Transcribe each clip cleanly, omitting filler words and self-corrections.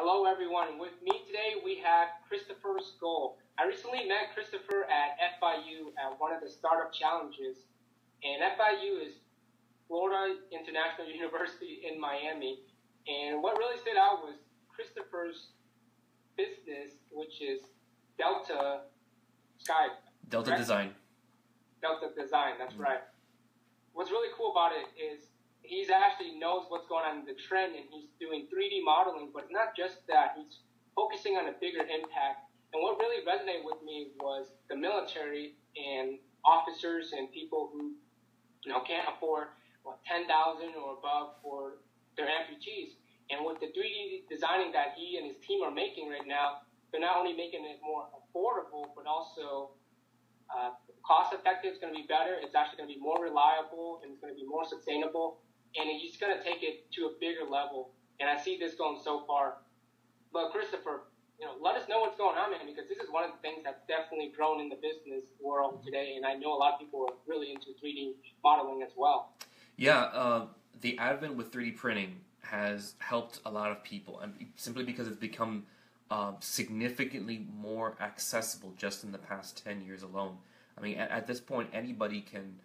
Hello, everyone. With me today, we have Christopher Skoll. I recently met Christopher at FIU at one of the startup challenges. And FIU is Florida International University in Miami. And what really stood out was Christopher's business, which is Delta Sky. Delta correct? Design. Delta Design, that's right. What's really cool about it is he's actually knows what's going on in the trend, and he's doing 3D modeling, but it's not just that. He's focusing on a bigger impact. And what really resonated with me was the military and officers and people who, can't afford $10,000 or above for their amputees. And with the 3D designing that he and his team are making right now, they're not only making it more affordable, but also cost effective. It's going to be better. It's actually going to be more reliable, and it's going to be more sustainable. And he's going to take it to a bigger level. And I see this going so far. But Christopher, let us know what's going on, man, because this is one of the things that's definitely grown in the business world today. And I know a lot of people are really into 3D modeling as well. Yeah, the advent with 3D printing has helped a lot of people, and simply because it's become significantly more accessible just in the past 10 years alone. I mean, at this point, anybody can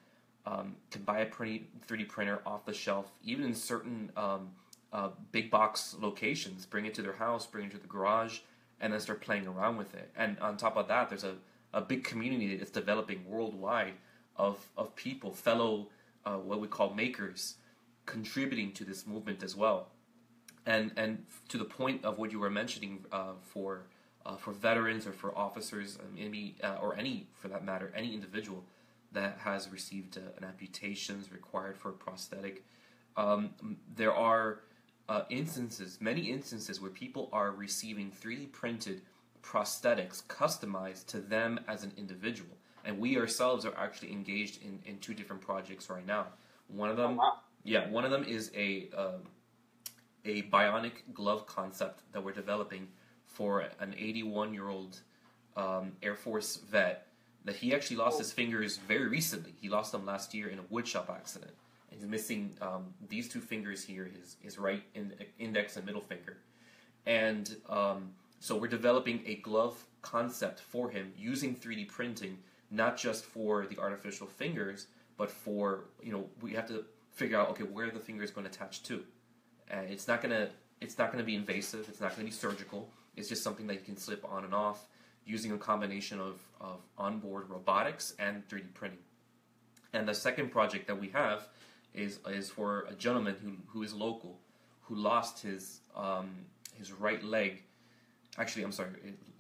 buy a 3D printer off the shelf, even in certain big box locations, bring it to their house, bring it to the garage, and then start playing around with it. And on top of that, there's a big community that's developing worldwide of people, fellow what we call makers, contributing to this movement as well. And to the point of what you were mentioning, for veterans or for officers, or any, for that matter, any individual that has received an amputation, is required for a prosthetic, there are many instances where people are receiving 3D printed prosthetics customized to them as an individual. And we ourselves are actually engaged in two different projects right now. One of them, one of them is a bionic glove concept that we're developing for an 81-year-old Air Force vet that he actually lost his fingers very recently. He lost them last year in a woodshop accident. And he's missing these two fingers here, his right index and middle finger. And so we're developing a glove concept for him using 3D printing, not just for the artificial fingers, but for, we have to figure out, okay, where the finger is going to attach to. And it's not gonna be invasive. It's not gonna be surgical. It's just something that you can slip on and off using a combination of onboard robotics and 3D printing. And the second project that we have is for a gentleman who is local, who lost his right leg. Actually, I'm sorry,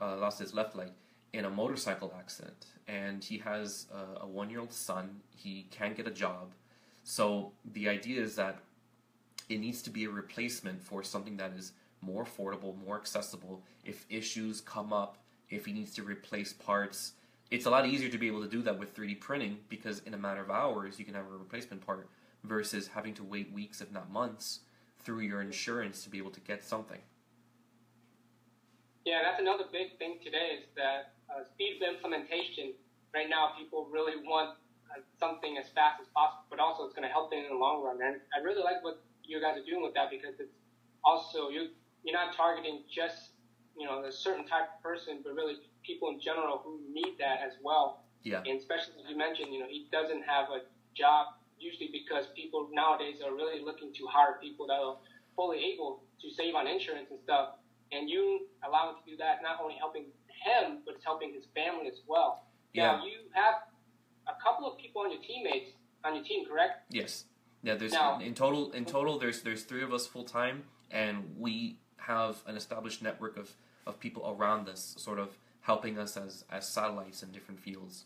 lost his left leg in a motorcycle accident, and he has a 1-year-old son. He can't get a job, so the idea is that it needs to be a replacement for something that is more affordable, more accessible. If issues come up, if he needs to replace parts, it's a lot easier to be able to do that with 3D printing, because in a matter of hours you can have a replacement part versus having to wait weeks, if not months, through your insurance to be able to get something. Yeah, that's another big thing today is that speed of implementation. Right now, people really want something as fast as possible, but also it's going to help them in the long run. And I really like what you guys are doing with that, because it's also you're not targeting just a certain type of person, but really people in general who need that as well. Yeah. And especially as you mentioned, he doesn't have a job, usually because people nowadays are really looking to hire people that are fully able to save on insurance and stuff. And you allow him to do that, not only helping him, but it's helping his family as well. Yeah. Now you have a couple of people on your team, correct? Yes. Yeah, there's now, in total there's 3 of us full time, and we have an established network of people around us, sort of helping us as satellites in different fields.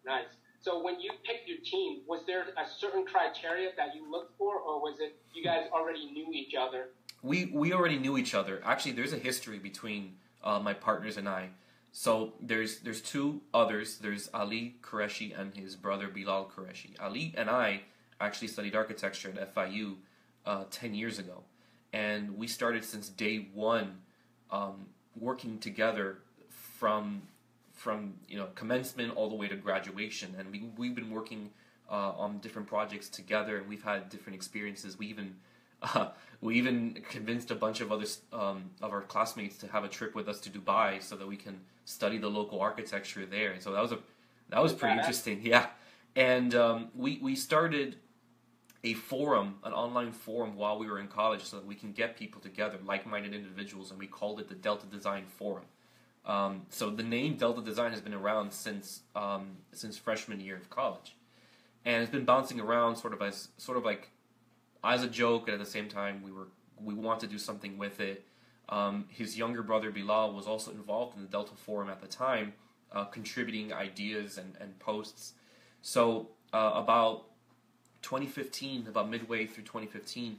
Nice. So when you picked your team, was there a certain criteria that you looked for, or was it you guys already knew each other? We already knew each other. Actually, there's a history between my partners and I. So there's 2 others. There's Ali Qureshi and his brother Bilal Qureshi. Ali and I actually studied architecture at FIU 10 years ago, and we started since day one working together from commencement all the way to graduation. And we've been working on different projects together, and we've had different experiences. We even We even convinced a bunch of of our classmates to have a trip with us to Dubai so that we can study the local architecture there. And so that was pretty interesting, yeah. And we started a forum, an online forum, while we were in college, so that we can get people together, like-minded individuals, and we called it the Delta Design Forum. So the name Delta Design has been around since freshman year of college, and it's been bouncing around sort of like as a joke, and at the same time we want to do something with it. His younger brother Bilal was also involved in the Delta Forum at the time, contributing ideas and posts. So about 2015, about midway through 2015,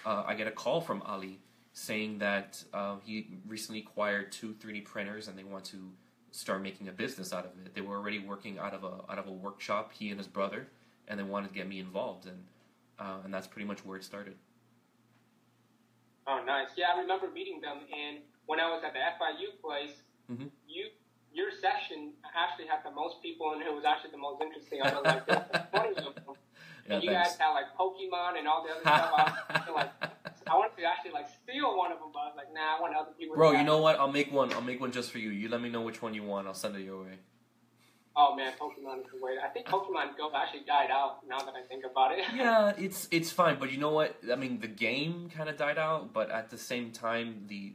I get a call from Ali saying that he recently acquired 2 3D printers and they want to start making a business out of it. They were already working out of a workshop, he and his brother, and they wanted to get me involved, and that's pretty much where it started. Oh, nice. Yeah, I remember meeting them, and when I was at the FIU place, your section actually had the most people, and it was actually the most interesting. I was like, there's 20 of them. Yeah, and you guys had like Pokemon and all the other stuff. I wanted to actually like steal one of them, but I was like, nah, I want other people. Bro, you know what? I'll make one just for you. You let me know which one you want. I'll send it your way. Oh man, Pokemon is the way. I think Pokemon Go actually died out now that I think about it. Yeah, it's fine, but you know what? I mean, the game kind of died out, but at the same time, the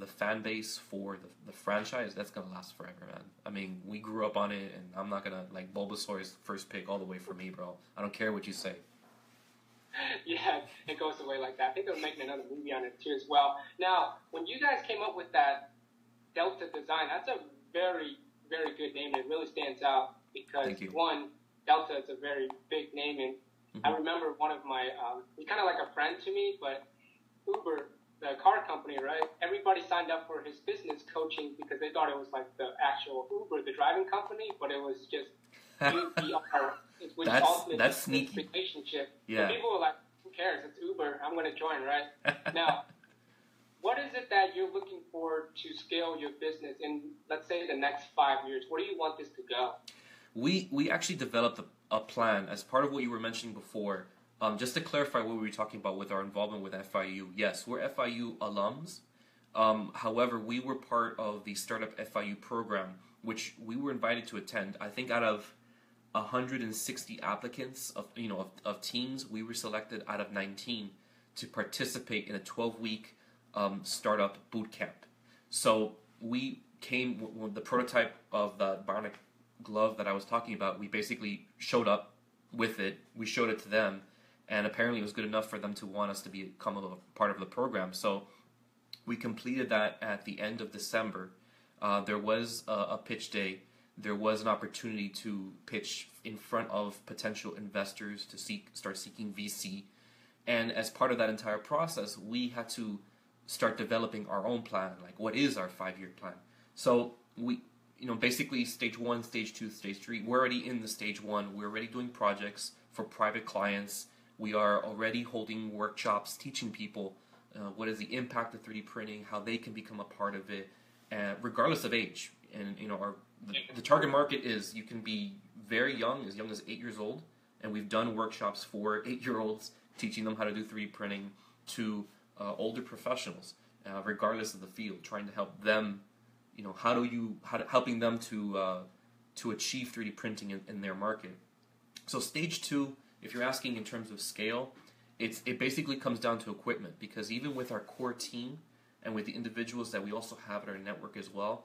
fan base for the franchise, that's gonna last forever, man. I mean, we grew up on it, and I'm not gonna like Bulbasaur is first pick all the way for me, bro. I don't care what you say. Yeah, it goes away like that. I think they're making another movie on it too as well. Now, when you guys came up with that Delta design, that's a very, very good name. It really stands out because, one, Delta is a very big name. And I remember one of my, he's kind of like a friend to me, but Uber, the car company, right? Everybody signed up for his business coaching because they thought it was like the actual Uber, the driving company, but it was just UBR. That's sneaky. Relationship. Yeah. So people were like, who cares? It's Uber. I'm going to join, right? Now, what is it that you're looking for to scale your business in, let's say, the next 5 years? Where do you want this to go? We actually developed a plan as part of what you were mentioning before. Just to clarify what we were talking about with our involvement with FIU. Yes, we're FIU alums. However, we were part of the Startup FIU program, which we were invited to attend. I think out of 160 applicants of teams, we were selected out of 19 to participate in a 12-week startup boot camp. So we came with the prototype of the bionic glove that I was talking about. We basically showed up with it. We showed it to them, and apparently it was good enough for them to want us to become a part of the program. So we completed that at the end of December. There was a pitch day. There was an opportunity to pitch in front of potential investors to start seeking VC. And as part of that entire process, we had to start developing our own plan. Like, what is our 5-year plan? So we, basically stage 1, stage 2, stage 3, we're already in the stage 1. We're already doing projects for private clients. We are already holding workshops, teaching people what is the impact of 3D printing, how they can become a part of it, regardless of age. And, the target market is you can be very young as 8 years old, and we've done workshops for 8-year-olds, teaching them how to do 3D printing, to older professionals, regardless of the field, trying to help them, helping them to achieve 3D printing in their market. So stage 2, if you're asking in terms of scale, it basically comes down to equipment, because even with our core team and with the individuals that we also have at our network as well,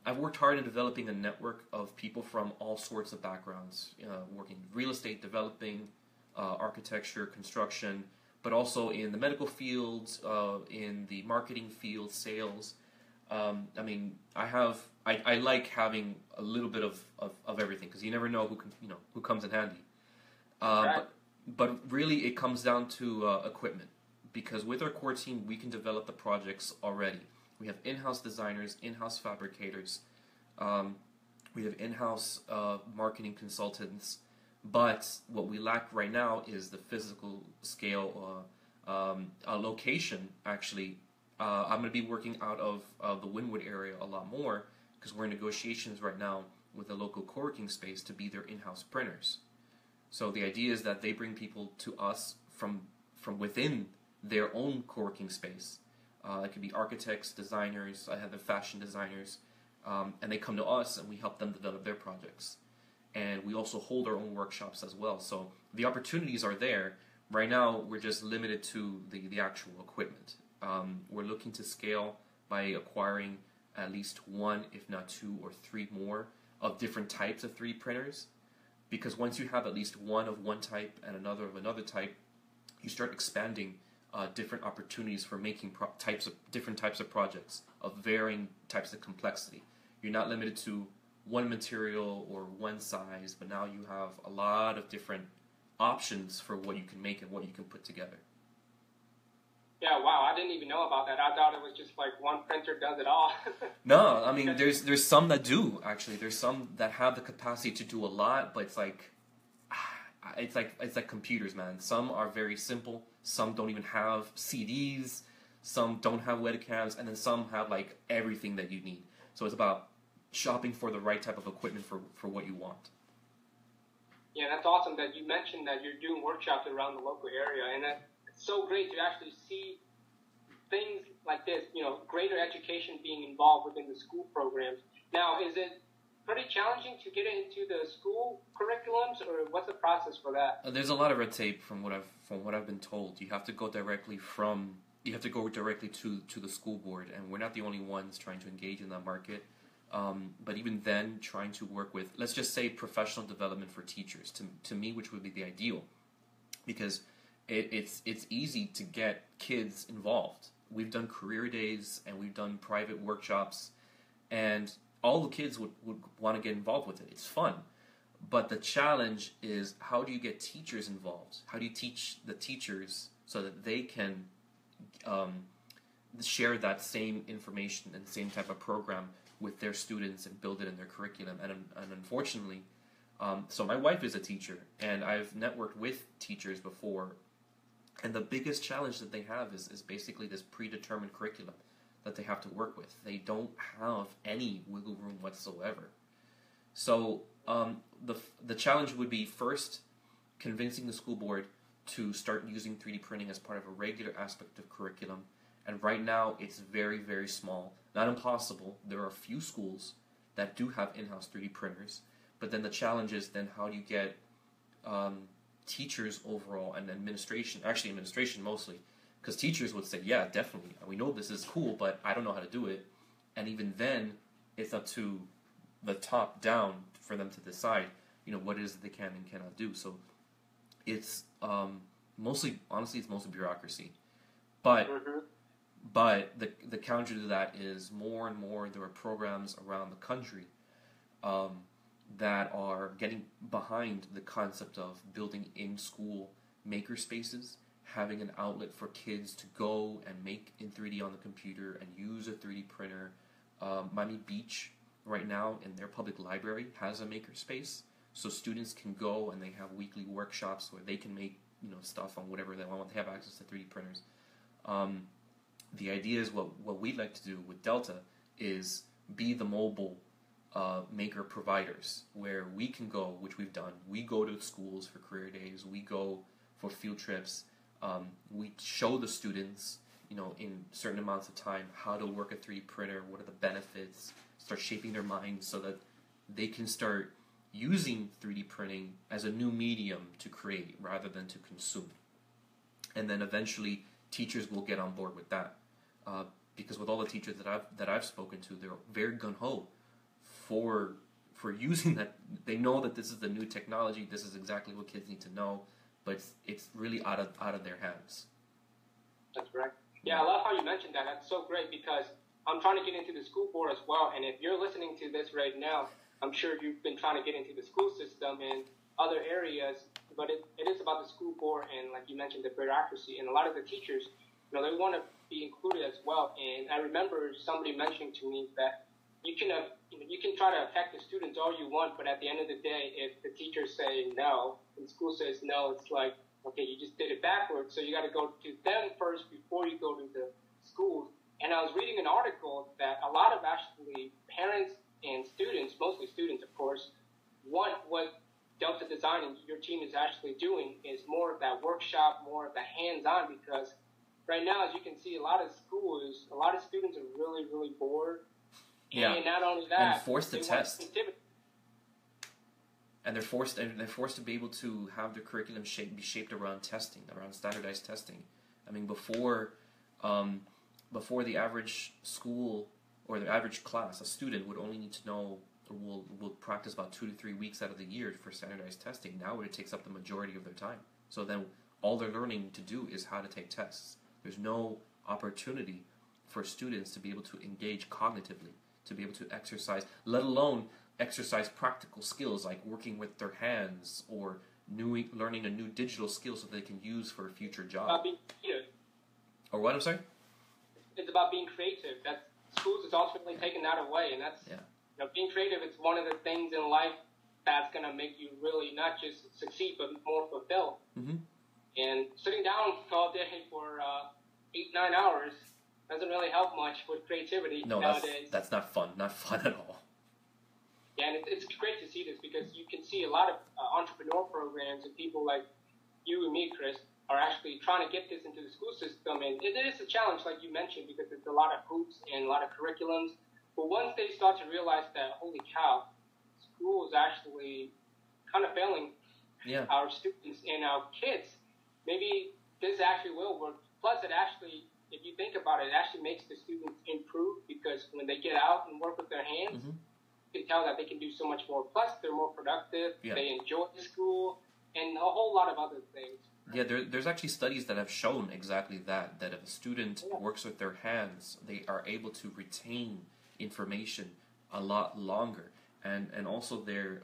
I've worked hard in developing a network of people from all sorts of backgrounds, working in real estate, developing, architecture, construction, but also in the medical fields, in the marketing field, sales. I like having a little bit of everything, because you never know who comes in handy. Right. But really, it comes down to equipment, because with our core team, we can develop the projects already. We have in-house designers, in-house fabricators, we have in-house marketing consultants, but what we lack right now is the physical scale, location, actually. I'm going to be working out of the Wynwood area a lot more, because we're in negotiations right now with a local co-working space to be their in-house printers. So the idea is that they bring people to us from within their own co-working space. It could be architects, designers, I have the fashion designers, and they come to us and we help them develop their projects. And we also hold our own workshops as well. So the opportunities are there. Right now, we're just limited to the actual equipment. We're looking to scale by acquiring at least one, if not two or three more of different types of 3D printers. Because once you have at least one of one type and another of another type, you start expanding different opportunities for making different types of projects of varying types of complexity. You're not limited to one material or one size, but now you have a lot of different options for what you can make and what you can put together. Yeah, wow, I didn't even know about that. I thought it was just like one printer does it all. No, I mean, there's some that do, actually. There's some that have the capacity to do a lot, but it's like computers, man. Some are very simple. Some don't even have CDs. Some don't have webcams, and then some have like everything that you need. So it's about shopping for the right type of equipment for what you want. Yeah, that's awesome that you mentioned that you're doing workshops around the local area, and it's so great to actually see things like this, greater education being involved within the school programs. Now, is it pretty challenging to get into the school curriculums, or what's the process for that? There's a lot of red tape from what I've been told. You have to go directly to the school board, and we're not the only ones trying to engage in that market. But even then, trying to work with, let's just say, professional development for teachers, to me, which would be the ideal, because it's easy to get kids involved. We've done career days and we've done private workshops, and all the kids would want to get involved with it. It's fun. But the challenge is, how do you get teachers involved? How do you teach the teachers so that they can share that same information and same type of program with their students and build it in their curriculum? And unfortunately, so my wife is a teacher, and I've networked with teachers before, and the biggest challenge that they have is basically this predetermined curriculum that they have to work with. They don't have any wiggle room whatsoever. So the challenge would be, first, convincing the school board to start using 3D printing as part of a regular aspect of curriculum. And right now, it's very, very small. Not impossible. There are a few schools that do have in-house 3D printers. But then the challenge is, then how do you get teachers overall and administration mostly, because teachers would say, yeah, definitely, we know this is cool, but I don't know how to do it. And even then, it's up to the top down for them to decide, what it is that they can and cannot do. So it's mostly bureaucracy. But the counter to that is, more and more there are programs around the country that are getting behind the concept of building in-school maker spaces, having an outlet for kids to go and make in 3D on the computer and use a 3D printer. Miami Beach right now in their public library has a maker space, so students can go and they have weekly workshops where they can make stuff on whatever they want. They have access to 3D printers. The idea is, what we'd like to do with Delta is be the mobile maker providers, where we can go, which we've done. We go to schools for career days. We go for field trips. We show the students, in certain amounts of time, how to work a 3D printer, what are the benefits, start shaping their minds so that they can start using 3D printing as a new medium to create rather than to consume. And then eventually teachers will get on board with that. Because with all the teachers that I've spoken to, they're very gung-ho for using that. They know that this is the new technology, this is exactly what kids need to know, but it's really out of their hands. That's correct. Yeah, I love how you mentioned that. That's so great, because I'm trying to get into the school board as well, and if you're listening to this right now, I'm sure you've been trying to get into the school system and other areas, but it is about the school board, and like you mentioned, the bureaucracy, and a lot of the teachers, they want to be included as well. And I remember somebody mentioning to me that you can try to affect the students all you want, but at the end of the day, if the teachers say no and school says no, it's like, okay, you just did it backwards. So you got to go to them first before you go to the schools. And I was reading an article that a lot of actually parents and students, mostly students, of course, want what Delta Design and your team is actually doing is more of that workshop, more of the hands-on, because right now, as you can see, a lot of students are really, really bored. Yeah. And not only that, and forced to they test. want activity. And they're forced to be able to have their curriculum be shaped around testing, around standardized testing. I mean, before the average school or the average class, a student would only need to know or will practice about 2 to 3 weeks out of the year for standardized testing. Now it takes up the majority of their time. So then all they're learning to do is how to take tests. There's no opportunity for students to be able to engage cognitively, to be able to exercise, let alone exercise practical skills like working with their hands or learning a new digital skill so they can use for a future job. About being creative. Or what? I'm sorry? It's about being creative. That schools is ultimately taking that away, and that's being creative. It's one of the things in life that's going to make you really not just succeed but more fulfilled. Mm-hmm. And sitting down all day for 8-9 hours doesn't really help much with creativity nowadays. That's not fun. Not fun at all. Yeah, and it's great to see this because you can see a lot of entrepreneur programs and people like you and me, Chris, are actually trying to get this into the school system. And it is a challenge, like you mentioned, because there's a lot of hoops and a lot of curriculums. But once they start to realize that, holy cow, school is actually kind of failing our students and our kids, maybe this actually will work. Plus, it actually, if you think about it, it actually makes the students improve because when they get out and work with their hands, you can tell that they can do so much more. Plus, they're more productive, they enjoy school, and a whole lot of other things. Yeah, there's actually studies that have shown exactly that if a student works with their hands, they are able to retain information a lot longer, and also their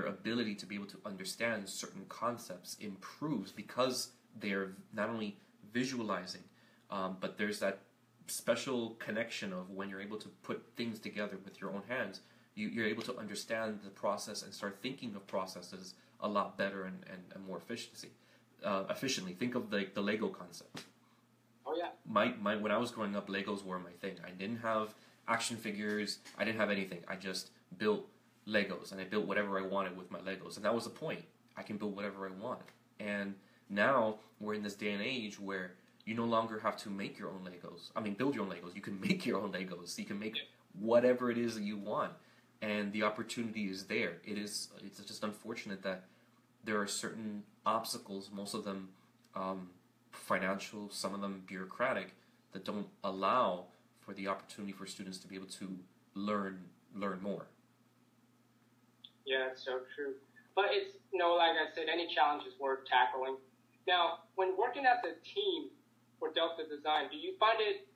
ability to be able to understand certain concepts improves because they're not only visualizing, but there's that special connection of when you're able to put things together with your own hands, you're able to understand the process and start thinking of processes a lot better and more efficiently. Think of the Lego concept. Oh yeah. My when I was growing up, Legos were my thing. I didn't have action figures. I didn't have anything. I just built Legos, and I built whatever I wanted with my Legos, and that was the point. I can build whatever I want. And now we're in this day and age where you no longer have to make your own Legos. I mean, build your own Legos. You can make your own Legos. You can make whatever it is that you want, and the opportunity is there. It's just unfortunate that there are certain obstacles, most of them financial, some of them bureaucratic, that don't allow for the opportunity for students to be able to learn more. Yeah, that's so true. But it's, like I said, any challenge is worth tackling. Now, when working as a team for Delta Design, do you find it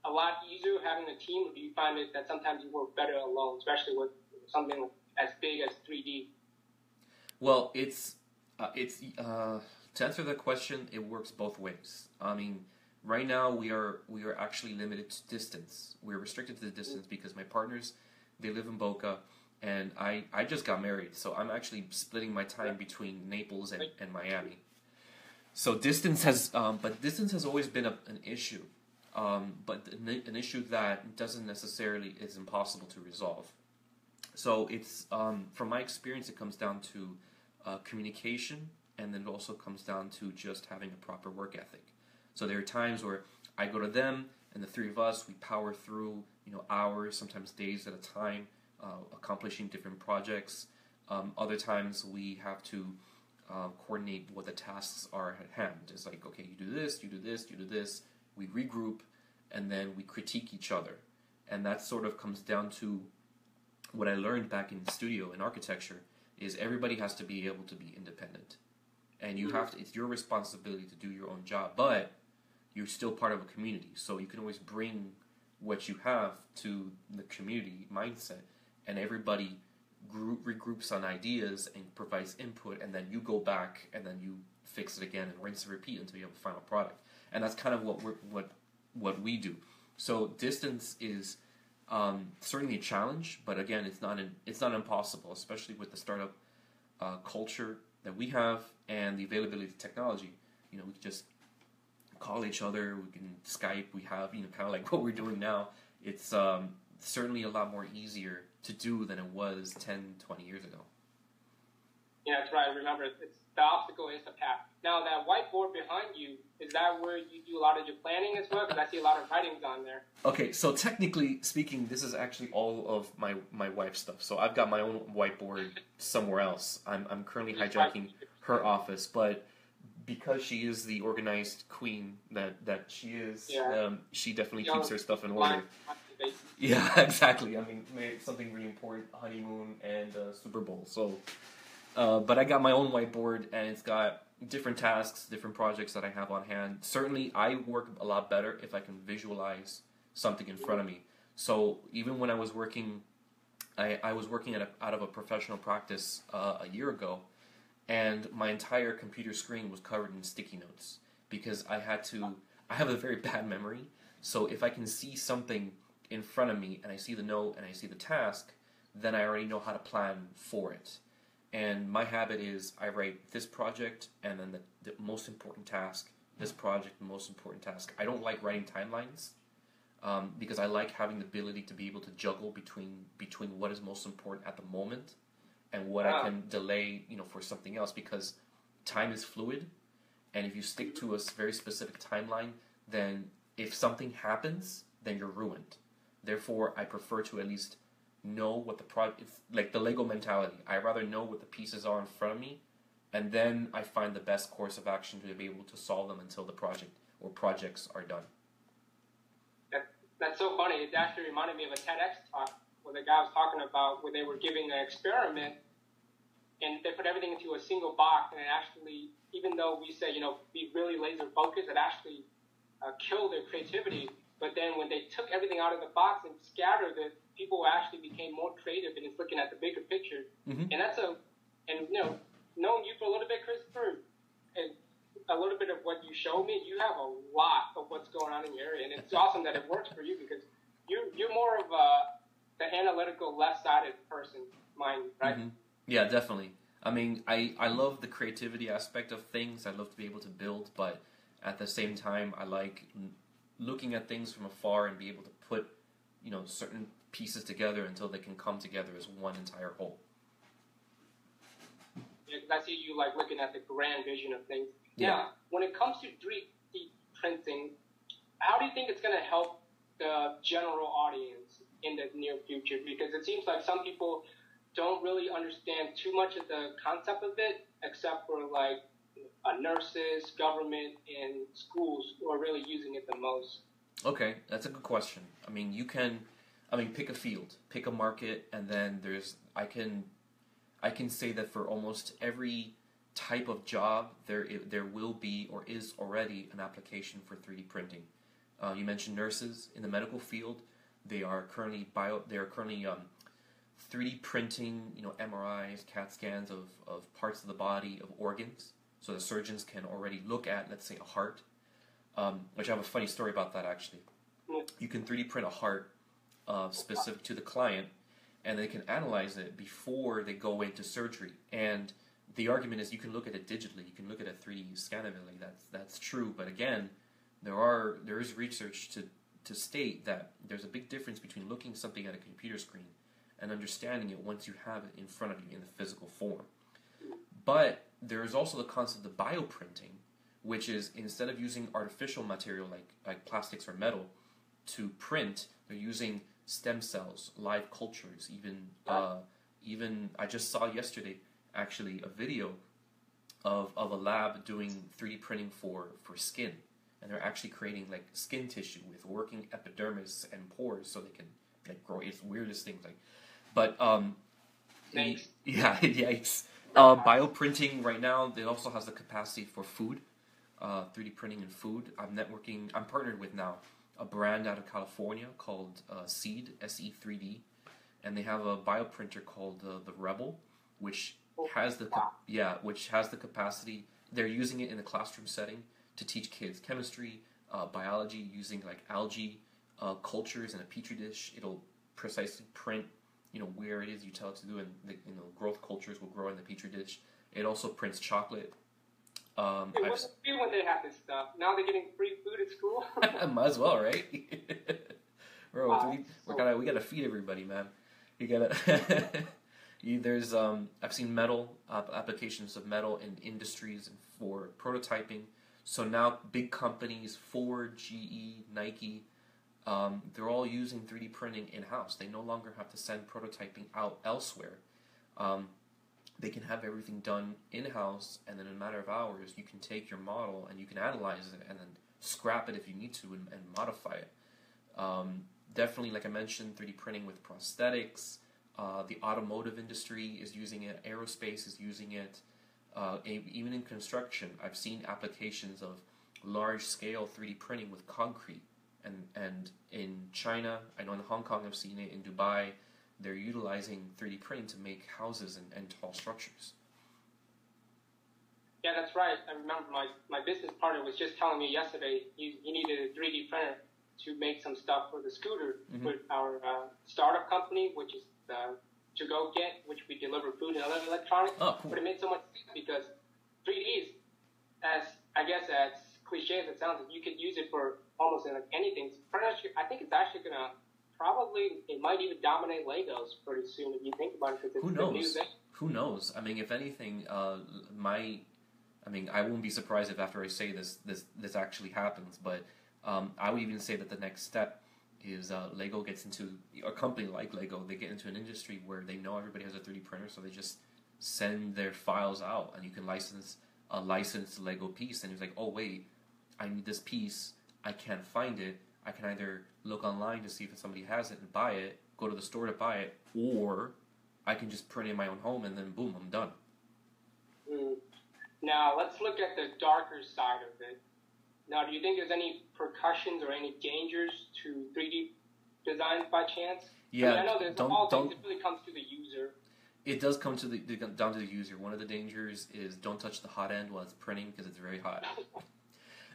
a lot easier having a team, or do you find it that sometimes you work better alone, especially with something as big as 3D? Well, it's to answer the question, it works both ways. I mean, right now we are actually limited to distance. We're restricted to the distance because my partners, they live in Boca, and I just got married, so I'm actually splitting my time between Naples and Miami. So distance has always been an issue, but an issue that doesn't necessarily is impossible to resolve. So it's from my experience, it comes down to communication, and then it also comes down to just having a proper work ethic. So there are times where I go to them, and the three of us, we power through hours, sometimes days at a time, accomplishing different projects. Other times we have to coordinate what the tasks are at hand. It's like, okay, you do this, you do this, you do this. We regroup, and then we critique each other. And that sort of comes down to what I learned back in studio in architecture is everybody has to be able to be independent. And you have to, it's your responsibility to do your own job, but you're still part of a community. So you can always bring what you have to the community mindset, and everybody regroups on ideas and provides input, and then you go back and then you fix it again and rinse and repeat until you have a final product. And that's kind of what we do. So distance is certainly a challenge, but again, it's not impossible, especially with the startup culture that we have and the availability of technology. We can just call each other, we can Skype, we have kind of like what we're doing now. It's certainly a lot more easier to do than it was 10, 20 years ago. Yeah, that's right. Remember, it's the obstacle is the path. Now, that whiteboard behind you, is that where you do a lot of your planning as well? Because I see a lot of writings on there. Okay, so technically speaking, this is actually all of my wife's stuff. So I've got my own whiteboard somewhere else. I'm currently hijacking her office, but because she is the organized queen that she is, she definitely keeps her stuff in order. Yeah, exactly. I mean, something really important, honeymoon and Super Bowl. So, but I got my own whiteboard, and it's got different tasks, different projects that I have on hand. Certainly, I work a lot better if I can visualize something in front of me. So even when I was working, I was working out of a professional practice a year ago, and my entire computer screen was covered in sticky notes because I have a very bad memory. So if I can see something in front of me and I see the note and I see the task, then I already know how to plan for it. And my habit is I write this project and then the most important task, this project, the most important task. I don't like writing timelines because I like having the ability to be able to juggle between what is most important at the moment and what I can delay, for something else, because time is fluid, and if you stick to a very specific timeline, then if something happens, then you're ruined. Therefore, I prefer to at least know what the project, like the Lego mentality. I rather know what the pieces are in front of me, and then I find the best course of action to be able to solve them until the project or projects are done. That's so funny. It actually reminded me of a TEDx talk where the guy was talking about where they were giving an experiment and they put everything into a single box, and it actually, even though we say, be really laser focused, it actually killed their creativity. But then when they took everything out of the box and scattered it, people actually became more creative and it's looking at the bigger picture. Mm-hmm. And knowing you for a little bit, Christopher, and a little bit of what you showed me, you have a lot of what's going on in your area, and it's awesome that it works for you because you're more of the analytical, left-sided person, mind, right? Mm-hmm. Yeah, definitely. I mean, I love the creativity aspect of things. I love to be able to build, but at the same time, I like looking at things from afar and be able to put, certain pieces together until they can come together as one entire whole. Yeah, because I see you like looking at the grand vision of things. Yeah. Now, when it comes to 3D printing, how do you think it's going to help the general audience in the near future? Because it seems like some people don't really understand too much of the concept of it, except for like nurses, government, and schools who are really using it the most. Okay, that's a good question. I mean, pick a field, pick a market, and then I can say that for almost every type of job, there will be or is already an application for 3D printing. You mentioned nurses in the medical field. They are currently 3D printing, MRIs, CAT scans of parts of the body, of organs, so the surgeons can already look at, let's say, a heart, which I have a funny story about that, actually. You can 3D print a heart specific to the client, and they can analyze it before they go into surgery. And the argument is you can look at it digitally, you can look at a 3D scan of it, like that's true, but again, there is research to state that there's a big difference between looking something at a computer screen and understanding it once you have it in front of you in the physical form. But there is also the concept of bioprinting, which is instead of using artificial material like plastics or metal to print, they're using stem cells, live cultures, even I just saw yesterday actually a video of a lab doing 3D printing for skin, and they're actually creating like skin tissue with working epidermis and pores so they can like grow. It's weirdest things but Thanks. Yeah, yikes. Bioprinting right now, it also has the capacity for food, 3D printing in food. I'm partnered with now a brand out of California called Seed, SE3D, and they have a bioprinter called the Rebel, which has the capacity. They're using it in the classroom setting to teach kids chemistry, biology, using like algae cultures in a petri dish. It'll precisely print where it is you tell it to do, and the growth cultures will grow in the petri dish. It also prints chocolate. What's the feel when they have this stuff? Now they're getting free food at school? Might as well, right? Bro, we gotta feed everybody, man. You gotta There's I've seen metal applications of metal in industries and for prototyping. So now big companies, Ford, GE, Nike, they're all using 3D printing in-house. They no longer have to send prototyping out elsewhere. They can have everything done in-house, and then in a matter of hours, you can take your model and you can analyze it and then scrap it if you need to and modify it. Definitely, like I mentioned, 3D printing with prosthetics. The automotive industry is using it. Aerospace is using it. Even in construction, I've seen applications of large-scale 3D printing with concrete. And in China, I know in Hong Kong I've seen it. In Dubai, they're utilizing 3D printing to make houses and tall structures. Yeah, that's right. I remember my business partner was just telling me yesterday he needed a 3D printer to make some stuff for the scooter with our startup company, which is To Go Get, which we deliver food and other electronics. Oh, cool. But it made so much sense because 3D is, as cliche as it sounds, you could use it for almost anything. I think it's actually going to it might even dominate Legos pretty soon if you think about it. Because it's Who the new knows? thing. Who knows? I mean, if anything, I won't be surprised if after I say this actually happens. But I would even say that the next step is Lego gets into a company like Lego. They get into an industry where they know everybody has a 3D printer, so they just send their files out, and you can license a licensed Lego piece. And it's like, oh wait, I need this piece. I can't find it. I can either look online to see if somebody has it and buy it, go to the store to buy it, or I can just print it in my own home and then boom, I'm done. Now, let's look at the darker side of it. Now, do you think there's any repercussions or any dangers to 3D design by chance? Yeah, I know there's all things. It really comes to the user. It does come to down to the user. One of the dangers is don't touch the hot end while it's printing because it's very hot.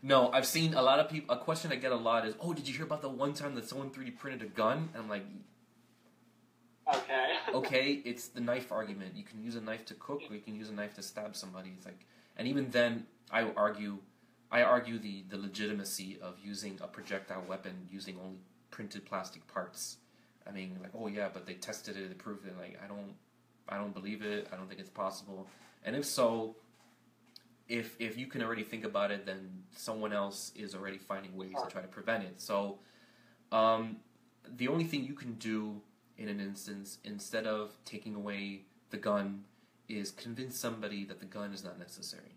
No, I've seen a lot of people. A question I get a lot is, "Oh, did you hear about the one time that someone 3D printed a gun?" And I'm like, "Okay." Okay, it's the knife argument. You can use a knife to cook, or you can use a knife to stab somebody. It's like, and even then, I argue the legitimacy of using a projectile weapon using only printed plastic parts. I mean, like, oh yeah, but they tested it, they proved it. Like, I don't believe it. I don't think it's possible. And if so, if you can already think about it, then someone else is already finding ways to try to prevent it. So, the only thing you can do in an instance, instead of taking away the gun, is convince somebody that the gun is not necessary.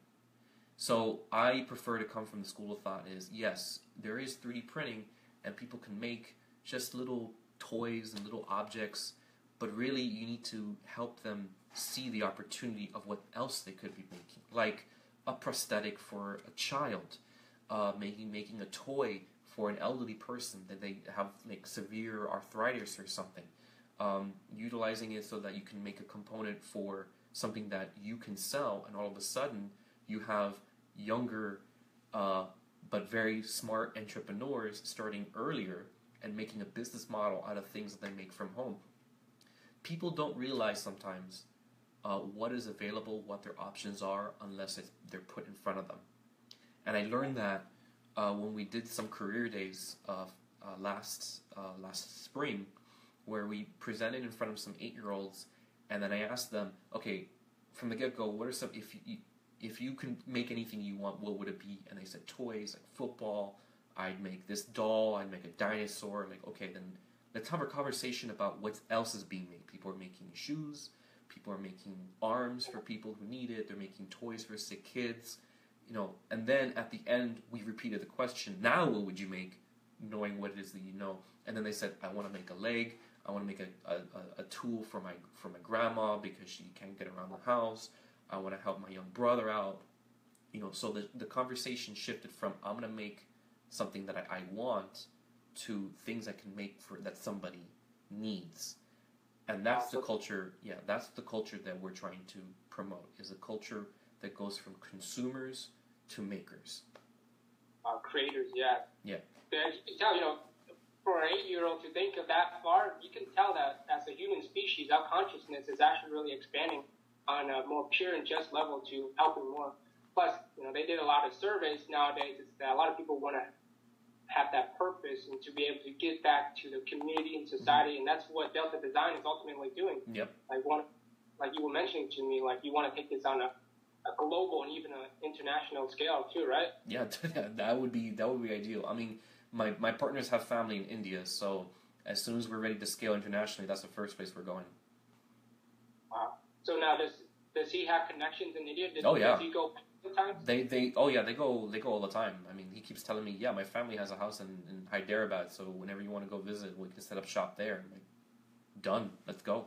So I prefer to come from the school of thought is, yes, there is 3D printing, and people can make just little toys and little objects, but really you need to help them see the opportunity of what else they could be making, like a prosthetic for a child, making a toy for an elderly person that they have like severe arthritis or something, utilizing it so that you can make a component for something that you can sell, and all of a sudden you have younger but very smart entrepreneurs starting earlier and making a business model out of things that they make from home. People don't realize sometimes what is available, what their options are, unless they're put in front of them. And I learned that when we did some career days last spring, where we presented in front of some 8-year-olds, and then I asked them, okay, from the get-go, what are some, if you can make anything you want, what would it be? And they said toys, like football, I'd make this doll, I'd make a dinosaur. Like, okay, then let's have a conversation about what else is being made. People are making shoes, people are making arms for people who need it, they're making toys for sick kids, you know, and then at the end, we repeated the question, now what would you make, knowing what it is that you know? And then they said, I want to make a leg, I want to make a tool for my grandma because she can't get around the house, I want to help my young brother out, you know. So the conversation shifted from I'm going to make something that I want to things I can make for that somebody needs, and that's the culture. Yeah, that's the culture that we're trying to promote. Is a culture that goes from consumers to makers. Creators, yeah. Yeah. You can tell, you know, for an 8-year-old to think of that far, you can tell that as a human species, our consciousness is actually really expanding on a more pure and just level to helping more. Plus, you know, they did a lot of surveys nowadays. It's that a lot of people want to have that purpose and to be able to give back to the community and society, and that's what Delta Design is ultimately doing. Yep. Like like you were mentioning to me, like you want to take this on a global and even an international scale too, right? Yeah, that would be ideal. I mean, my partners have family in India, so as soon as we're ready to scale internationally, that's the first place we're going. Wow. So now does he have connections in India? Oh yeah. Does he go sometimes? They go all the time. I mean, he keeps telling me, yeah, my family has a house in Hyderabad, so whenever you want to go visit, we can set up shop there. I'm like, done. Let's go.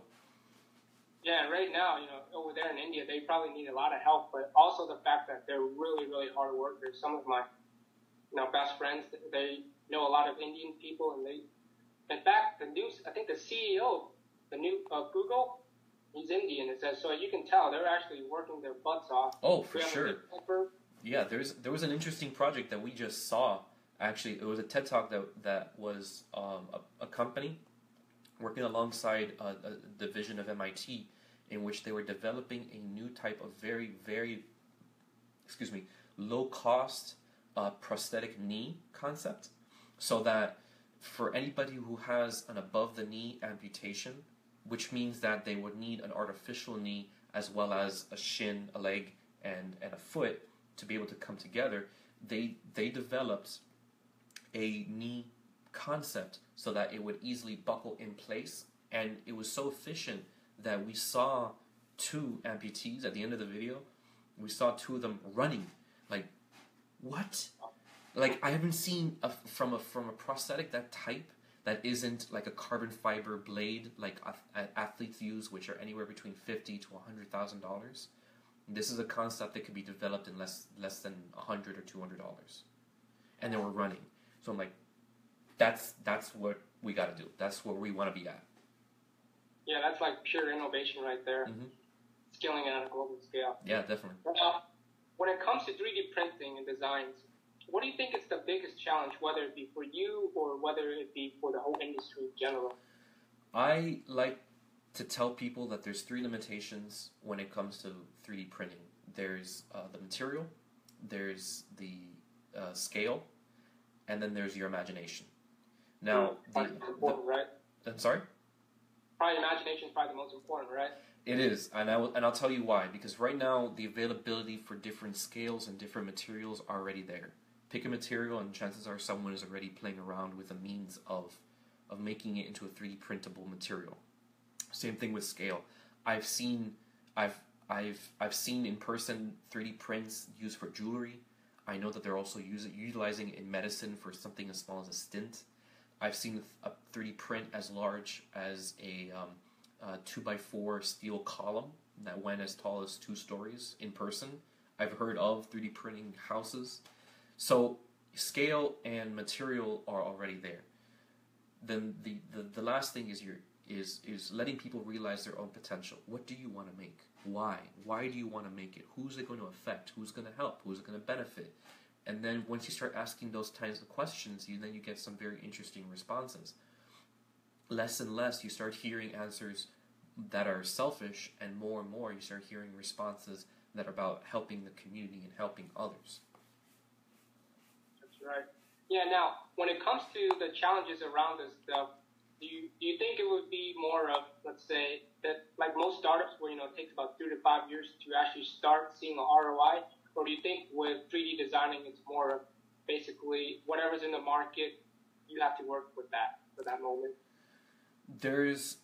Yeah, and right now, over there in India, they probably need a lot of help, but also the fact that they're really, really hard workers. Some of my, best friends, they know a lot of Indian people, and in fact, I think the CEO, the new Google, he's Indian. It says, so you can tell they're actually working their butts off. Oh, for sure. Yeah, there was an interesting project that we just saw. Actually, it was a TED Talk that was a company working alongside a division of MIT, in which they were developing a new type of very, very, low-cost prosthetic knee concept, so that for anybody who has an above-the-knee amputation, which means that they would need an artificial knee as well as a shin, a leg, and a foot to be able to come together, they developed a knee concept so that it would easily buckle in place, and it was so efficient that we saw two amputees at the end of the video. We saw two of them running. Like, what? Like, I haven't seen from a prosthetic that type that isn't like a carbon fiber blade like athletes use, which are anywhere between $50,000 to $100,000. This is a concept that could be developed in less than $100 or $200, and they were running. So I'm like, that's what we got to do. That's where we want to be at. Yeah, that's like pure innovation right there. Mm-hmm. Scaling it on a global scale. Yeah, definitely. When it comes to 3D printing and designs, what do you think is the biggest challenge, whether it be for you or whether it be for the whole industry in general? I like to tell people that there's three limitations when it comes to 3D printing. There's the material, there's the scale, and then there's your imagination. Now, right? I'm sorry? Probably imagination is probably the most important, right? It is, and I'll tell you why. Because right now, the availability for different scales and different materials are already there. Pick a material, and chances are someone is already playing around with a means of making it into a 3D printable material. Same thing with scale. I've seen in person 3D prints used for jewelry. I know that they're also utilizing it in medicine for something as small as a stint. I've seen a 3D print as large as a 2x4 steel column that went as tall as 2 stories in person. I've heard of 3D printing houses. So scale and material are already there. Then the last thing is letting people realize their own potential. What do you want to make? Why? Why do you want to make it? Who's it going to affect? Who's going to help? Who's it going to benefit? And then once you start asking those kinds of questions, you get some very interesting responses. Less and less you start hearing answers that are selfish, and more you start hearing responses that are about helping the community and helping others. That's right. Yeah, now, when it comes to the challenges around this stuff, do you think it would be more of, let's say, that like most startups where, it takes about 3 to 5 years to actually start seeing an ROI? Or do you think with 3D designing, it's more of basically whatever's in the market, you have to work with that for that moment?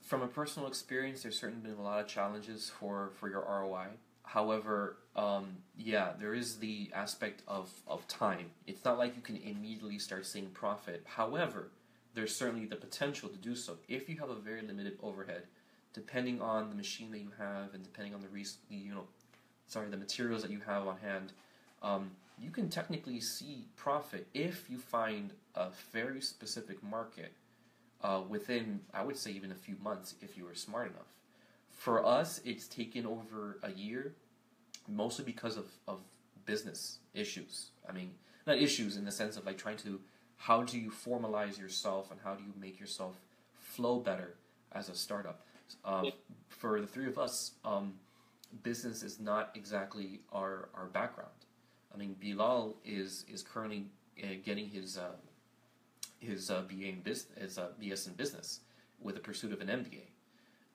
From a personal experience, there's certainly been a lot of challenges for your ROI. However, there is the aspect of time. It's not like you can immediately start seeing profit. However, there's certainly the potential to do so if you have a very limited overhead, depending on the machine that you have and depending on the materials that you have on hand. You can technically see profit if you find a very specific market within, I would say, even a few months if you were smart enough. For us, it's taken over a year, mostly because of business issues. I mean, not issues in the sense of like trying to, how do you formalize yourself and how do you make yourself flow better as a startup? For the three of us, business is not exactly our background. I mean, Bilal is currently getting his BA in business, his BS in business, with the pursuit of an MBA.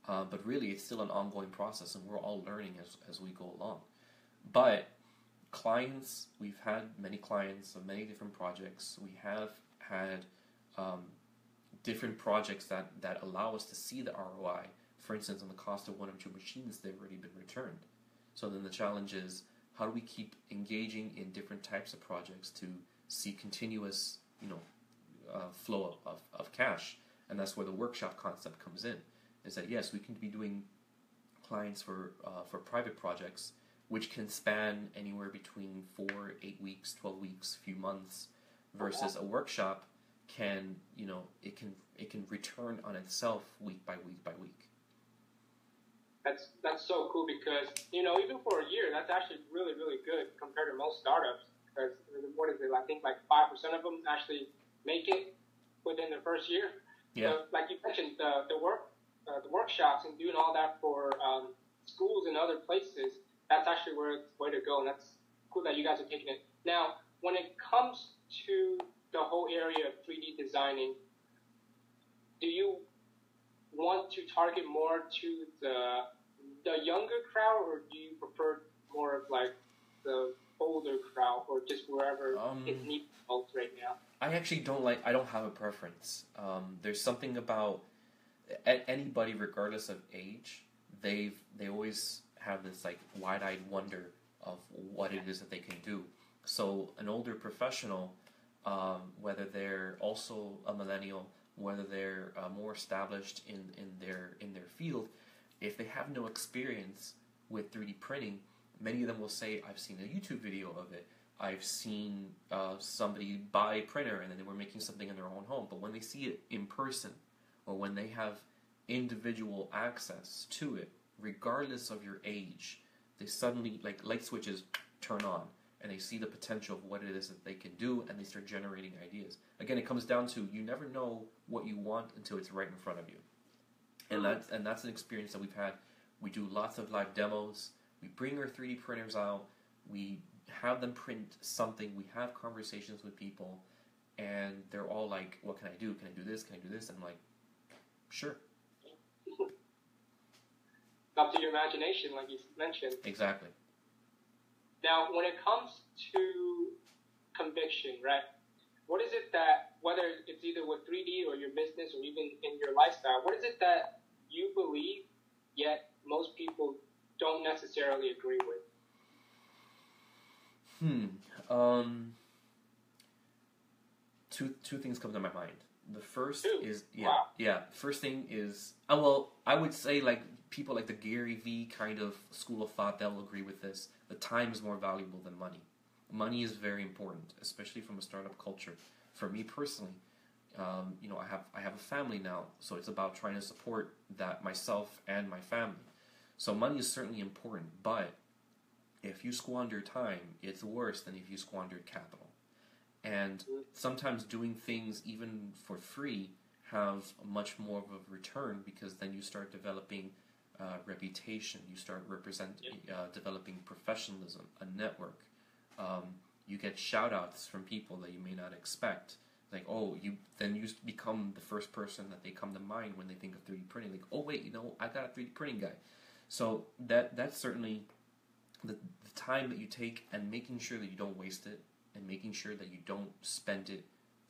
But really, it's still an ongoing process, and we're all learning as we go along. But clients, we've had many clients of many different projects. We have had different projects that allow us to see the ROI. For instance, on the cost of one or two machines, they've already been returned. So then the challenge is, how do we keep engaging in different types of projects to see continuous, flow of cash? And that's where the workshop concept comes in. Is that yes, we can be doing clients for private projects, which can span anywhere between 4, 8 weeks, 12 weeks, few months, versus a workshop can it can return on itself week by week by week. That's so cool because even for a year, that's actually really really good compared to most startups. Because what is it? I think like 5% of them actually make it within their first year. Yeah. So, like you mentioned, the workshops and doing all that for schools and other places. That's actually where it's way to go, and that's cool that you guys are taking it. Now, when it comes to the whole area of 3D designing, do you want to target more to the younger crowd, or do you prefer more of like the older crowd, or just wherever it needs most right now? I actually I don't have a preference. There's something about anybody, regardless of age, they always have this like wide-eyed wonder of what it is that they can do. So an older professional, whether they're also a millennial, whether they're more established in their field, if they have no experience with 3D printing, many of them will say, I've seen a YouTube video of it. I've seen somebody buy a printer and then they were making something in their own home. But when they see it in person, or when they have individual access to it, regardless of your age, they suddenly, like light switches turn on, and they see the potential of what it is that they can do, and they start generating ideas. Again, it comes down to, you never know what you want until it's right in front of you. And that's an experience that we've had. We do lots of live demos. We bring our 3D printers out. We have them print something. We have conversations with people, and they're all like, what can I do? Can I do this? Can I do this? I'm like, sure. Up to your imagination, like you mentioned. Exactly. Now, when it comes to conviction, right? What is it that, whether it's either with 3D or your business or even in your lifestyle, what is it that you believe, yet most people don't necessarily agree with? Two things come to my mind. The first Two? is Wow. First thing is I would say like people like the Gary V kind of school of thought, they'll agree with this. The time is more valuable than money. Money is very important, especially from a startup culture. For me personally, I have a family now, so it's about trying to support that myself and my family. So money is certainly important, but if you squander time, it's worse than if you squandered capital. And sometimes doing things even for free have much more of a return, because then you start developing reputation, you start developing professionalism, a network. You get shout-outs from people that you may not expect. Like, you become the first person that they come to mind when they think of 3D printing. Like, oh wait, I got a 3D printing guy. So that's certainly the time that you take, and making sure that you don't waste it, and making sure that you don't spend it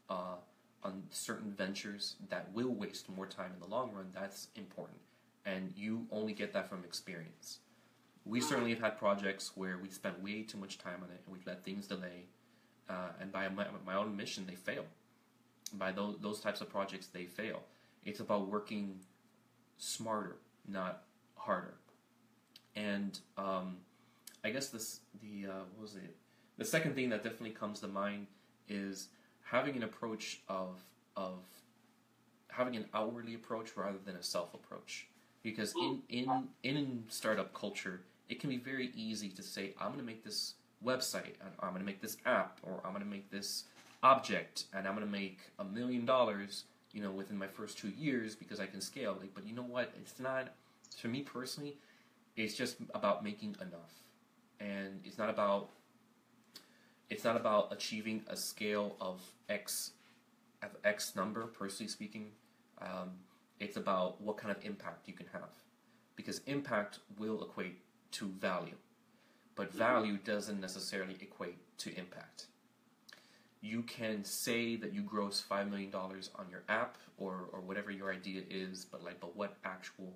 on certain ventures that will waste more time in the long run. That's important, and you only get that from experience. We certainly have had projects where we spent way too much time on it, and we've let things delay, and by my own admission, they fail. By those types of projects, they fail. It's about working smarter, not harder. And I guess the second thing that definitely comes to mind is having an approach of having an outwardly approach rather than a self approach. Because in startup culture, it can be very easy to say, I'm going to make this website, and I'm going to make this app, or I'm going to make this object, and I'm going to make $1 million, within my first 2 years because I can scale. But you know what? It's not, for me personally, it's just about making enough, and it's not about achieving a scale of X number. Personally speaking, It's about what kind of impact you can have. Because impact will equate to value. But value doesn't necessarily equate to impact. You can say that you gross $5 million on your app or whatever your idea is, but what actual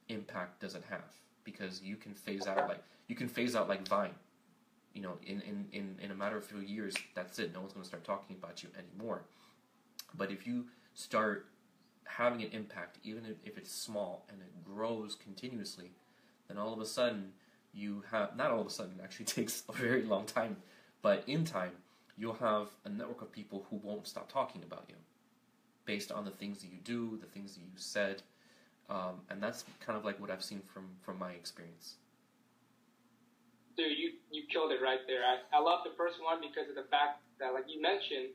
impact does it have? Because you can phase out like Vine. You know, in a matter of a few years, that's it. No one's going to start talking about you anymore. But if you start having an impact, even if it's small and it grows continuously, then all of a sudden you have, not all of a sudden, it actually takes a very long time, but in time, you'll have a network of people who won't stop talking about you based on the things that you do, the things that you said, and that's kind of like what I've seen from my experience. Dude, you killed it right there. I love the first one because of the fact that, like you mentioned,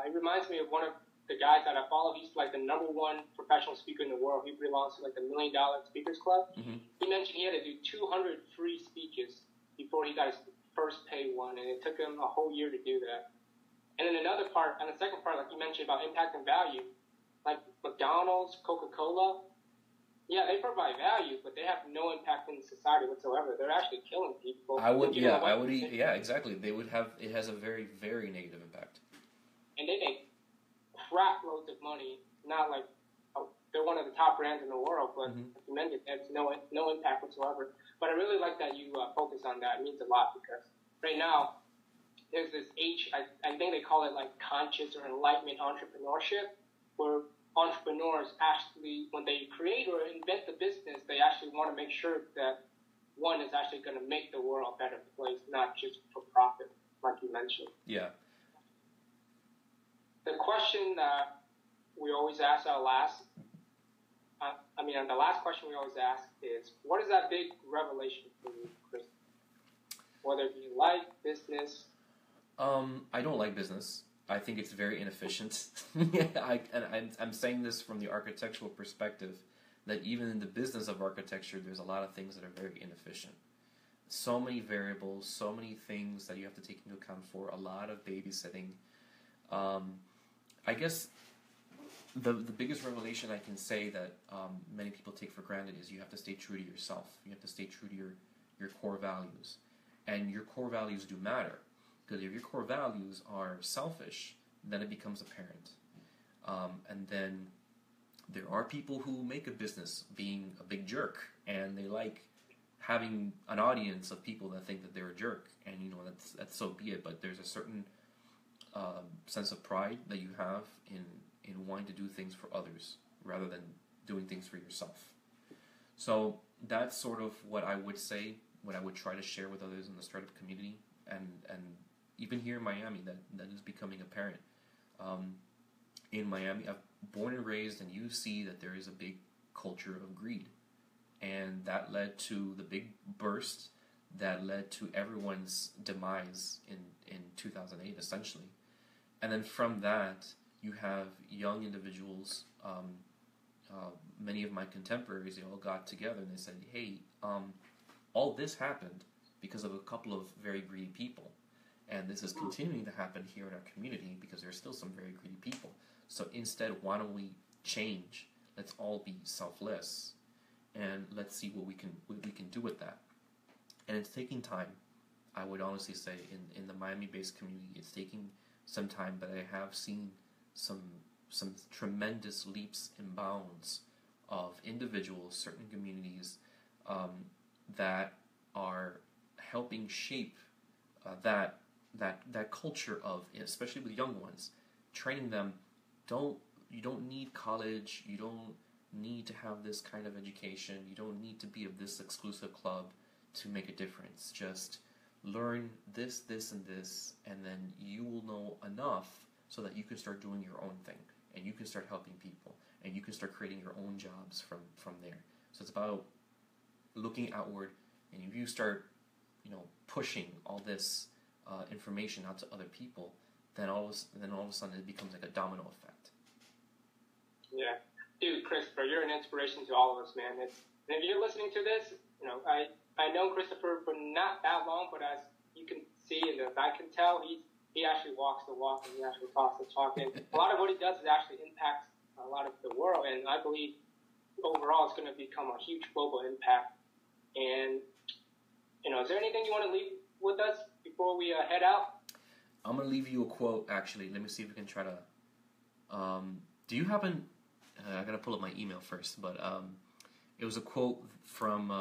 it reminds me of one of the guys that I follow. He's like the #1 professional speaker in the world. He belongs to like the $1 Million Speakers Club. Mm-hmm. He mentioned he had to do 200 free speeches before he got his first paid one, and it took him a whole year to do that. And then another part, and the second part, like you mentioned about impact and value, like McDonald's, Coca-Cola, yeah, they provide value, but they have no impact in society whatsoever. They're actually killing people. Yeah, exactly. It has a very, very negative impact. And they make crap loads of money. Not like they're one of the top brands in the world, but like you mentioned, there's no impact whatsoever. But I really like that you focus on that. It means a lot because right now there's this I think they call it like conscious or enlightenment entrepreneurship, where entrepreneurs actually, when they create or invent the business, they actually want to make sure that one is actually going to make the world a better place, not just for profit, like you mentioned. Yeah. The question that we always ask the last question we always ask is, what is that big revelation for you, Chris? Whether it be life, business. I don't like business. I think it's very inefficient. I'm saying this from the architectural perspective, that even in the business of architecture, there's a lot of things that are very inefficient. So many variables, so many things that you have to take into account for, a lot of babysitting. I guess the biggest revelation I can say that many people take for granted is you have to stay true to yourself. You have to stay true to your core values. And your core values do matter. Because if your core values are selfish, then it becomes apparent. And then there are people who make a business being a big jerk, and they like having an audience of people that think that they're a jerk. And that's so be it. But there's a certain sense of pride that you have in wanting to do things for others rather than doing things for yourself. So that's sort of what I would say, what I would try to share with others in the startup community, and even here in Miami, that is becoming apparent. In Miami, I'm born and raised, and you see that there is a big culture of greed. And that led to the big burst that led to everyone's demise in 2008, essentially. And then from that, you have young individuals, many of my contemporaries, they all got together and they said, hey, all this happened because of a couple of very greedy people. And this is continuing to happen here in our community because there are still some very greedy people. So instead, why don't we change? Let's all be selfless, and let's see what we can do with that. And it's taking time. I would honestly say in the Miami-based community, it's taking some time, but I have seen some tremendous leaps and bounds of individuals, certain communities that are helping shape that culture of, especially with young ones, training them. You don't need college. You don't need to have this kind of education. You don't need to be of this exclusive club to make a difference. Just learn this, and this, and then you will know enough so that you can start doing your own thing, and you can start helping people, and you can start creating your own jobs from there. So it's about looking outward, and if you start, pushing all this information out to other people, then all of a sudden it becomes like a domino effect. Yeah, dude, Christopher, you're an inspiration to all of us, man. And if you're listening to this, I know Christopher for not that long, but as you can see and as I can tell, he actually walks the walk and he actually talks the talk. And a lot of what he does is actually impacts lot of the world, and I believe overall it's going to become a huge global impact. And, is there anything you want to leave with us before we head out? I'm going to leave you a quote, actually. Let me see if we can try to... do you happen... I got to pull up my email first, but it was a quote from...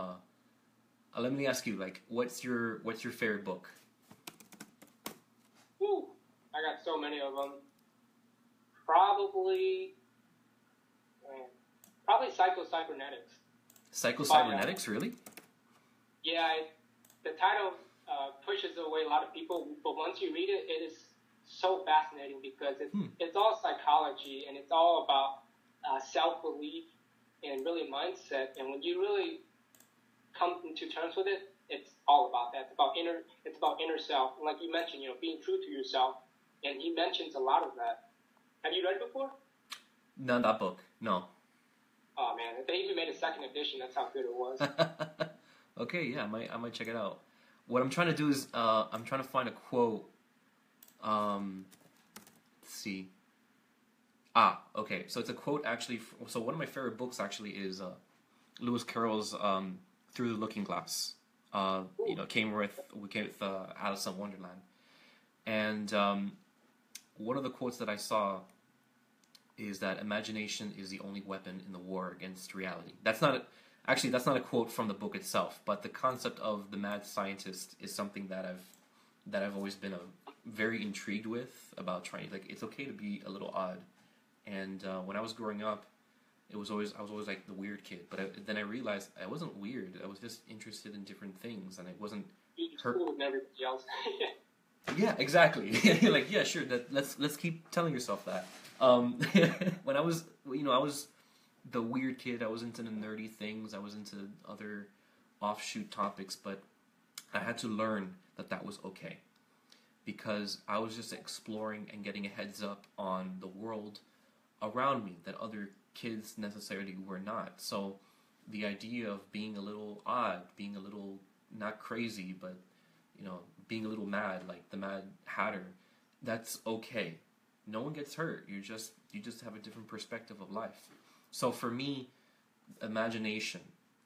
let me ask you, what's your favorite book? Whew, I got so many of them. Probably Psycho-Cybernetics. Psycho-Cybernetics, really? Yeah, the title pushes away a lot of people, but once you read it, it is so fascinating because it's all psychology and it's all about self-belief and really mindset. And when you really come into terms with it, it's all about that. It's about inner self. And like you mentioned, being true to yourself. And he mentions a lot of that. Have you read it before? Not that book, no. Oh man, they even made a second edition. That's how good it was. Okay, yeah, I might check it out. What I'm trying to do is I'm trying to find a quote. Let's see. Okay. So it's a quote actually. So one of my favorite books actually is Lewis Carroll's Through the Looking Glass. Came with Alice in Wonderland, and one of the quotes that I saw is that imagination is the only weapon in the war against reality. That's not a quote from the book itself, but the concept of the mad scientist is something that I've always been very intrigued with, about trying, it's okay to be a little odd. And when I was growing up, I was always like the weird kid, but then I realized I wasn't weird. I was just interested in different things, and I wasn't hurt with everybody else. Yeah, exactly. You're like, yeah, sure. Let's keep telling yourself that. When I was the weird kid. I was into the nerdy things. I was into other offshoot topics, but I had to learn that was okay, because I was just exploring and getting a heads up on the world around me that other kids necessarily were not. So the idea of being a little odd, being a little not crazy, but being a little mad, like the Mad Hatter, that's okay. No one gets hurt. You just have a different perspective of life. So for me, imagination,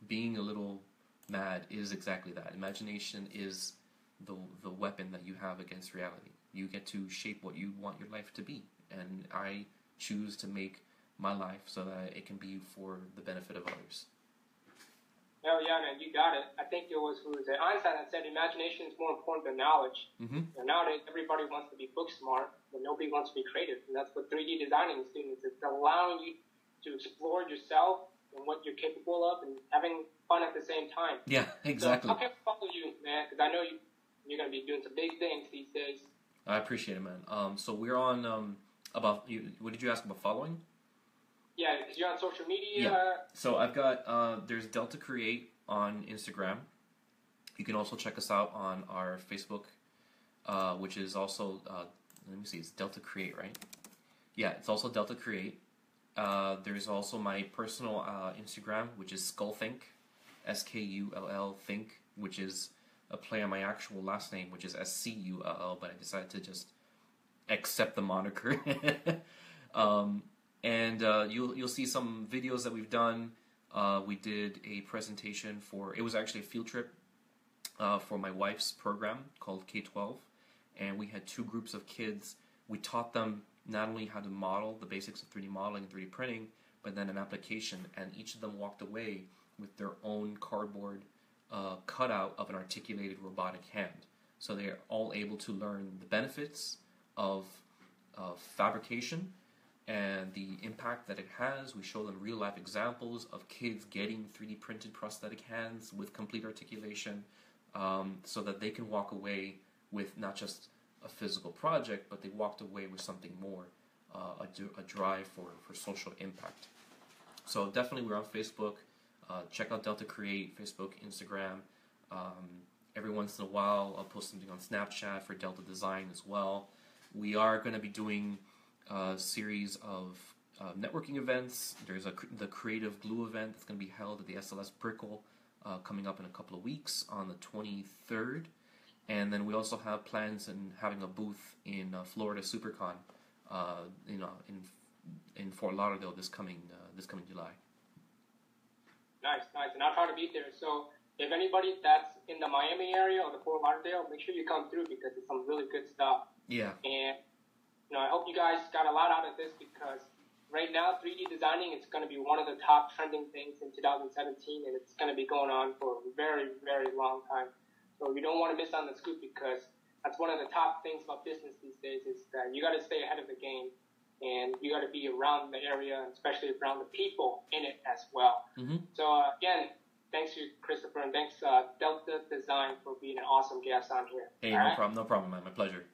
being a little mad, is exactly that. Imagination is the weapon that you have against reality. You get to shape what you want your life to be, and I choose to make my life so that it can be for the benefit of others. Oh yeah, man, you got it. I think it was Einstein that said imagination is more important than knowledge. Mm-hmm. And nowadays, everybody wants to be book smart, but nobody wants to be creative. And that's what 3D designing is doing. It's allowing you to explore yourself and what you're capable of, and having fun at the same time. Yeah, exactly. So how can I follow you, man? Because I know you're going to be doing some big things these days. I appreciate it, man. So we're on about you. What did you ask about following? Yeah, because you're on social media. Yeah. So I've got, there's Delta Create on Instagram. You can also check us out on our Facebook, which is also, let me see, it's Delta Create, right? Yeah, it's also Delta Create. There's also my personal Instagram, which is Skullthink, SKULL Think, which is a play on my actual last name, which is SCULL, but I decided to just accept the moniker. And you'll see some videos that we've done. We did a presentation it was actually a field trip for my wife's program called K-12, and we had two groups of kids. We taught them not only how to model the basics of 3D modeling and 3D printing, but then an application, and each of them walked away with their own cardboard cutout of an articulated robotic hand. So they're all able to learn the benefits of fabrication and the impact that it has. We show them real-life examples of kids getting 3D printed prosthetic hands with complete articulation, so that they can walk away with not just a physical project, but they walked away with something more, a drive for social impact. So definitely we're on Facebook. Check out Delta Create, Facebook, Instagram. Every once in a while I'll post something on Snapchat for Delta Design as well. We are going to be doing a series of networking events. There's the Creative Glue event that's going to be held at the SLS Brickell coming up in a couple of weeks on the 23rd. And then we also have plans in having a booth in Florida SuperCon in in Fort Lauderdale this coming July. Nice. And I'll try to be there. So if anybody that's in the Miami area or the Fort Lauderdale, make sure you come through because it's some really good stuff. Yeah. And I hope you guys got a lot out of this because right now 3D designing is going to be one of the top trending things in 2017, and it's going to be going on for a very, very long time. So you don't want to miss on the scoop because that's one of the top things about business these days is that you got to stay ahead of the game. And you got to be around the area, and especially around the people in it as well. Mm-hmm. So, again, thanks to Christopher, and thanks Delta Design for being an awesome guest on here. Hey, no problem, man. My pleasure.